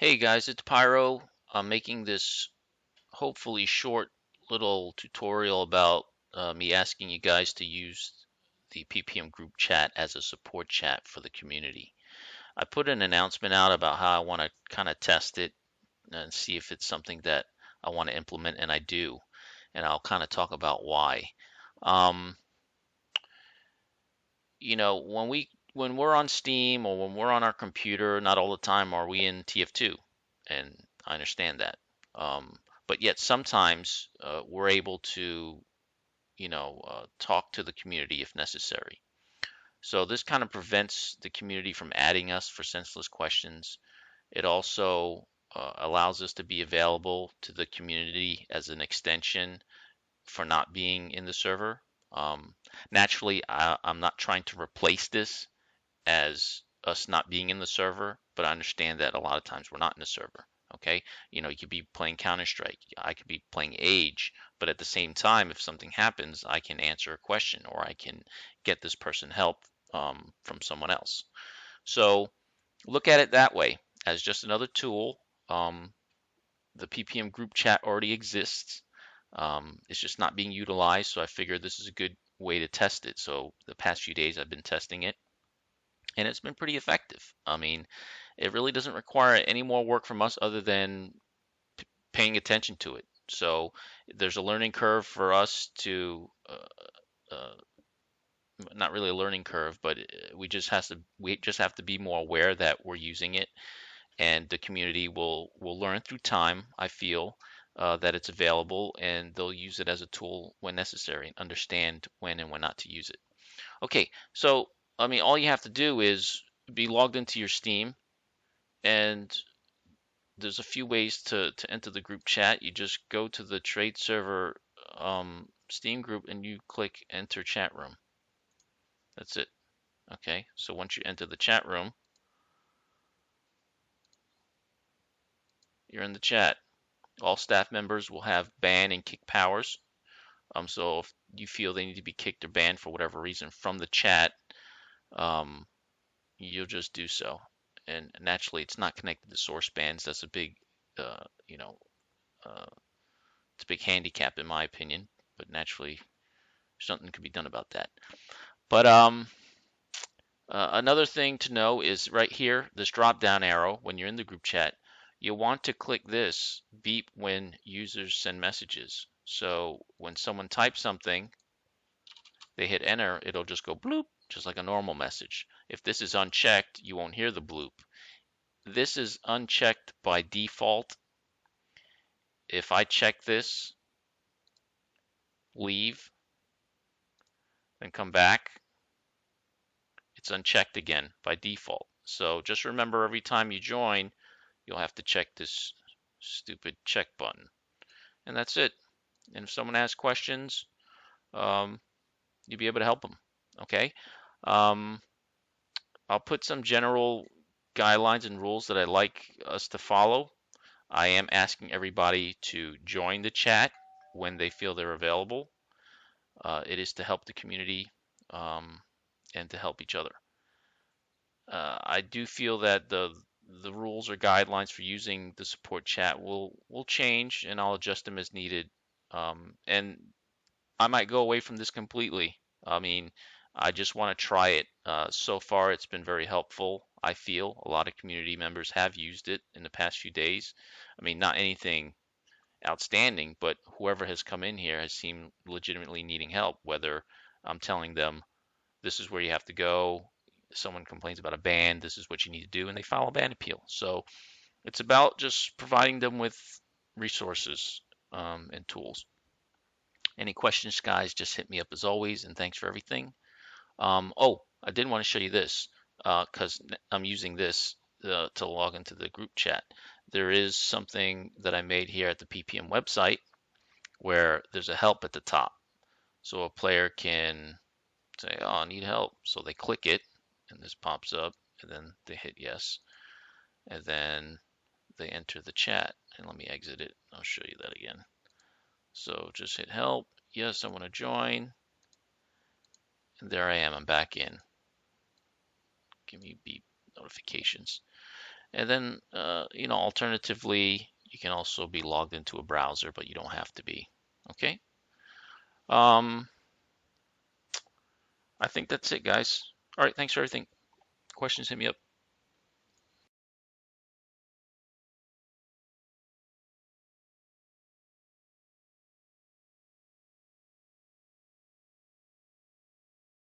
Hey guys, it's Pyro. I'm making this hopefully short little tutorial about me asking you guys to use the PPM group chat as a support chat for the community. I put an announcement out about how I want to kind of test it and see if it's something that I want to implement, and I do. And I'll kind of talk about why. Um, when we're on Steam or when we're on our computer, not all the time are we in TF2, and I understand that. But yet sometimes we're able to, talk to the community if necessary. So this kind of prevents the community from adding us for senseless questions. It also allows us to be available to the community as an extension for not being in the server. Um, Naturally, I'm not trying to replace this as us not being in the server, but I understand that a lot of times we're not in the server. Okay, you could be playing Counter Strike, I could be playing Age, but at the same time, if something happens, I can answer a question or I can get this person help from someone else. So look at it that way as just another tool. Um, the PPM group chat already exists. It's just not being utilized, so I figured this is a good way to test it. So the past few days I've been testing it and it's been pretty effective. I mean, it really doesn't require any more work from us other than paying attention to it. So there's a learning curve for us to, not really a learning curve, but we just have to be more aware that we're using it, and the community will learn through time. I feel that it's available, and they'll use it as a tool when necessary and understand when and when not to use it. Okay, so I mean, all you have to do is be logged into your Steam, and there's a few ways to enter the group chat. You just go to the trade server Steam group and you click enter chat room. That's it. Okay, so once you enter the chat room, you're in the chat. All staff members will have ban and kick powers. So if you feel they need to be kicked or banned for whatever reason from the chat, um, you'll just do so. And naturally, it's not connected to source bans. That's a big, uh, you know, uh, it's a big handicap in my opinion. But naturally, something could be done about that. But another thing to know is right here, this drop down arrow, when you're in the group chat, you'll want to click this beep when users send messages. So when someone types something, they hit enter, it'll just go bloop, just like a normal message. If this is unchecked, you won't hear the bloop. This is unchecked by default. If I check this, leave, then come back, it's unchecked again by default. So just remember every time you join, you'll have to check this stupid check button. And that's it. And if someone asks questions, um, you'll be able to help them. Okay. Um, I'll put some general guidelines and rules that I'd like us to follow. I am asking everybody to join the chat when they feel they're available. It is to help the community um, and to help each other. I do feel that the rules or guidelines for using the support chat will change, and I'll adjust them as needed. And I might go away from this completely. I mean, I just want to try it. So far, it's been very helpful. I feel a lot of community members have used it in the past few days. I mean, not anything outstanding, but whoever has come in here has seemed legitimately needing help, whether I'm telling them this is where you have to go, someone complains about a ban, this is what you need to do, and they file a ban appeal. So it's about just providing them with resources and tools. Any questions, guys, just hit me up as always, and thanks for everything. Oh, I did want to show you this because I'm using this to log into the group chat. There is something that I made here at the PPM website where there's a help at the top. So a player can say, oh, I need help. So they click it and this pops up and then they hit yes. And then they enter the chat. And let me exit it. I'll show you that again. So just hit help. Yes, I want to join. And there I am. I'm back in. Give me beep notifications. And then, alternatively, you can also be logged into a browser, but you don't have to be. Okay. Um, I think that's it, guys. All right. Thanks for everything. Questions, hit me up.